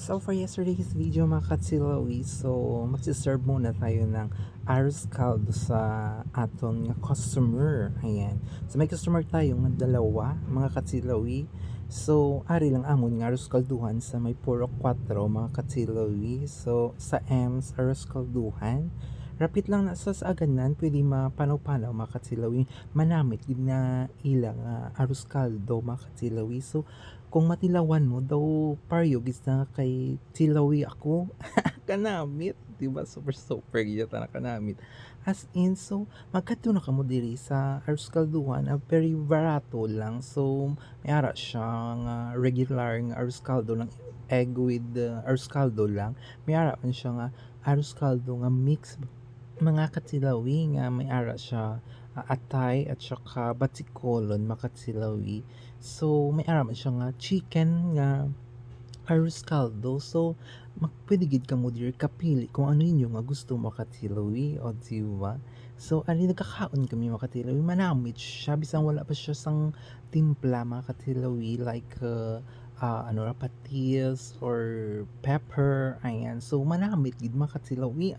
So for yesterday's video mga katsilawi, so magsiserve muna tayo ng arroz caldo sa aton nga customer. Ayan. So may customer tayo nga dalawa mga katsilawi. So ari lang amon nga arroz calduhan sa may puro 4 mga katsilawi. So sa M's arroz calduhan. Rapit lang na sa aganan, pwede mapanaw-panaw mga katsilawi. Manamit gid na ilang arroz caldo mga katsilawi. So kung matilawan mo daw paryog is na kay tilawi ako kanamit, 'di ba? Super super gyud ta kanamit. As in, so magkadto na kamo diri sa arroz calduhan, very barato lang. So may ara siya nga regular nga arroz caldo lang, egg with arroz caldo lang. May ara man siya nga arroz caldo nga mix mga katsilawi nga may ara siya atay at saka batikolon makatsilawi. So may ara man siya nga chicken nga arroz caldo. So pwede gid ka mo diri kapili kung ano inyo nga gusto makatilawi o diba. So ani nagkakaon kami makatilawi, manamit siya bisan wala pa siya sang timpla makatilawi like ano ra patis or pepper, ayan. So manamit gid makatilawi